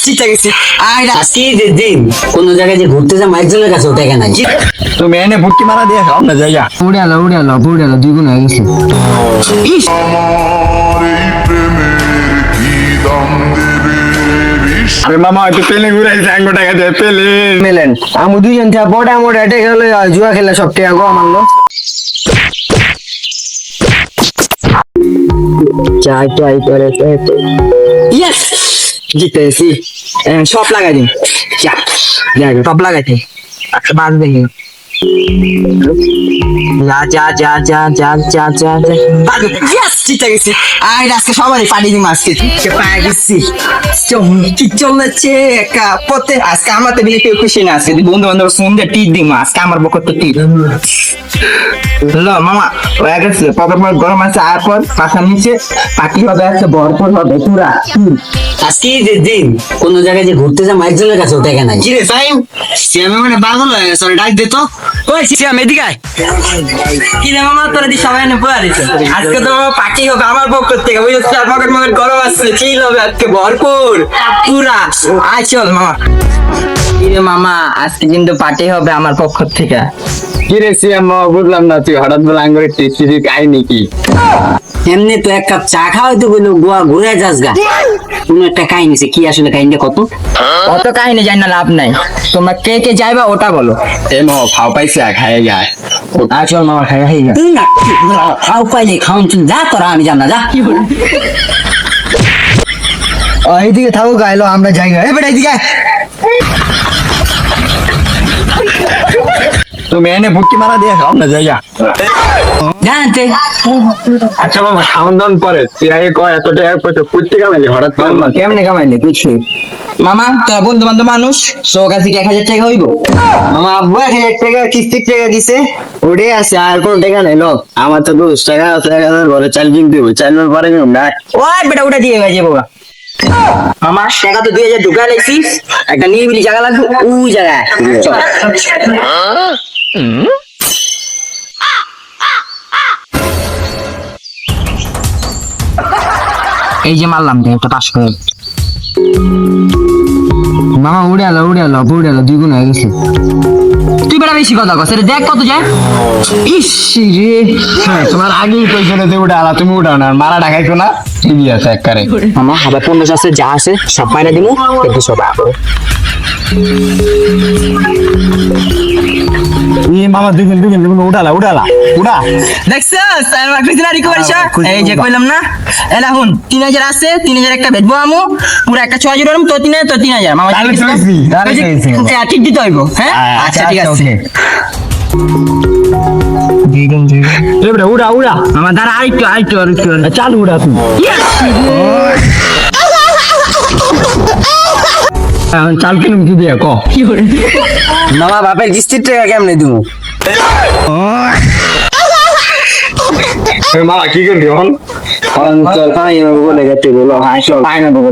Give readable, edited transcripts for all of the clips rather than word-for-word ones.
চিটা গেছে আজকে দিন কোন জায়গায় যে ঘুরতে যাম একজনের কাছে ওটা কেন তুমি এনে ভুট্টি মারা দিয়ে খাও না জায়গা উড়ালো দুই গুণ হয়ে গেছে ইস, আরে মামা হয়তো পেলে ঘুরাইছে 100 টাকা দিয়ে পেলে মেলেন আমি দুইজন থেকে বড়া মোটা এটা গেলে জুয়া খেলা সব টাকা গো মারলো চাই ট্রাই করে ইয়েস জিতেছি সব লাগাই দিন সব লাগাইতে একটা বাদ দেখি জিতে গেছি আজকে সবাই পানি দিম আজকে পায়ে গেছি কি চলেছে একা পথে আজকে আমার তো কেউ খুশি না আজকে বন্ধু বান্ধব সন্ধ্যে টিট দিম আজকে আমার বকর তো টিট মামা হয়ে গেছে পকেট মার গরম আছে আর পর পাখার নিচে পাটি হবে একটা ভরপুর হবে পুরা আজকে দিন কোন জায়গায় যে ঘুরতে যাম একজনের কাছে ওটা কেন কি রে সাইম সিয়ামে মানে পাগল হয়ে গেছে ডাক দে তো ওই সিয়াম এদিকে আয় কি রে মামা তোরা দি সবাই এনে পড়া দিছে আজকে তো পার্টি হবে আমার পক্ষ থেকে বুঝছিস আর পকেট মকেট গরম আছে চিল হবে আজকে ভরপুর পুরা আয় চল মামা কি রে মামা আজকে কিন্তু পার্টি হবে আমার পক্ষ থেকে কি রে সিয়াম বুঝলাম না তুই হঠাৎ বলে আঙ্গুরে টিসি কাহিনী কি এমনি তো এক কাপ চা খাওয়াই তো বললো গোয়া ঘুরে যাস গা কোন একটা কাহিনী কি আসলে কাহিনীটা কত অত কাহিনী জানি না লাভ নাই তোমরা কে কে যাইবা ওটা বলো এ মো খাও পাইছে খাইয়ে যায় আয় চল মামা খাই খাই তুই না খাও পাইলে খাওন চুন যা তোরা আমি জানা যা এইদিকে থাকো গাইলো আমরা জায়গা এ বেটা এইদিকে তুমি এনে ভুট্টি মারা দিয়ে খাও না জায়গা জানতে আচ্ছা মামা খাওয়ান দাওয়ান পরে তুই আগে কয় এত টাকা পয়সা কুত্তি কামাইলি হঠাৎ করে কেমনে কামাইলে কিছু মামা তোর বন্ধু বান্ধব মানুষ সো কাছে 1000 টাকা হইব মামা আব্বু 1000 টাকা কিস্তির টাকা দিছে ওরে আছে আর কোন টাকা নাই লো আমার তো 2 টাকা 1000 ঘরে চাল কিনতে হবে চাল পরে নিও না ওই বেটা ওটা দিয়ে গেছে বাবা মামা টাকা তো 2000 ঢুকা লেছি একটা নিরিবিলি জায়গা লাগবে ওই জায়গায় চল এই যে মারলাম একটা পাস করে মামা উড়ে আলো 2 গুণ হয়ে গেছে তুই বেটা বেশি কথা কস দেখ কত যায় ইস রে তোমার আগেই কইছো না যে উড়া আলা তুমি উড়াও না মারা ঢাকাইছো না ঠিকই আছে একবারে মামা আবার 50 আছে যা আছে সব পাইনা দিমু একটু সব আবো এই মামা দুজন উড়ালা উড়া দেখছস আমার কৃষ্ণা রিকভারি শট এই যে কইলাম না এলা হুন 3000 আছে 3000 একটা বেচবো আমু পুরো একটা 6000 এরম তো 3000 মামা ঠিক দিতে হইব হ্যাঁ আচ্ছা ঠিক আছে এবারে উড়া আমার দ্বারা আরেকটু চালু উড়া তুমি চাল কিনুম কি দিয়ে ক মামা বাপের কিস্তির টাকা কেমনে দিমু মামা কি করবি এখন চল ভাই বলে গেতে বলো হ্যাঁ চল আয়না দেবো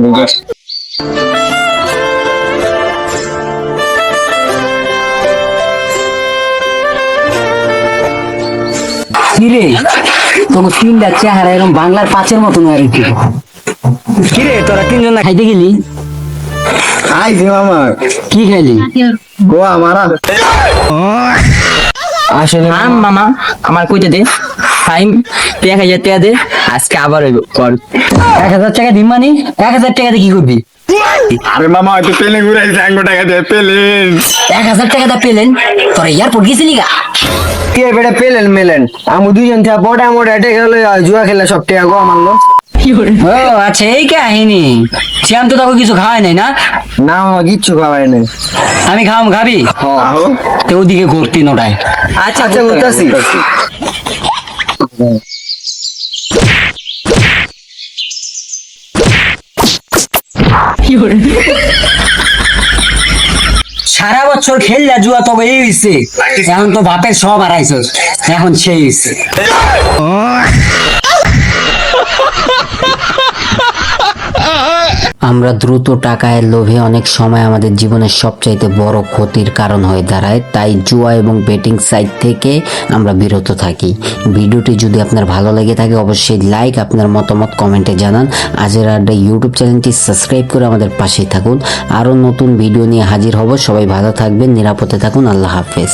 কিরে তোমার 3টা চেহারা এরকম বাংলার 5-এর মতন আর কি কিরে তোরা তিনজন না খাইতে গেলি আই যে মামা কি খাইলি গোয়া মারা আসলে মামা আমার কইতে দে টাইম 1000 টাকা দে আজকে আবার হইব কর 1000 টাকা দিম মানে 1000 টাকা দিয়ে কি করবি আরে মামা হয়তো পেলে ঘুরাইছে 100 টাকা দিয়ে পেলে 1000 টাকা দা পেলেন তোর এয়ারপোর্ট গেছিলি গা কে বেটা পেলেন মেলেন আমি দুইজন থেকে বড়া মোটা এটা গেলে জুয়া খেলা সব টাকা গো মারলো ও আচ্ছা এই কাহিনী শ্যাম তো তখন কিছু খাওয়াই নাই না না মামা কিচ্ছু খাওয়াই নাই আমি খাবি তো ওদিকে ঘুরতি নোটায় আচ্ছা আচ্ছা বুঝতেছি সারা বছর খেললা জুয়া তবে এই হইছে এখন তো বাপের সব হারাইছস এখন সেই হইছে আমরা দ্রুত টাকায় লোভে অনেক সময় আমাদের জীবনের সবচাইতে বড় ক্ষতির কারণ হয়ে দাঁড়ায়, তাই জুয়া এবং বেটিং সাইট থেকে আমরা বিরত থাকি। ভিডিওটি যদি আপনার ভালো লেগে থাকে অবশ্যই লাইক, আপনার মতামত কমেন্টে জানান। আজের আড্ডা ইউটিউব চ্যানেলটি সাবস্ক্রাইব করে আমাদের পাশেই থাকুন। আরও নতুন ভিডিও নিয়ে হাজির হব। সবাই ভালো থাকবেন, নিরাপদে থাকুন। আল্লাহ হাফেজ।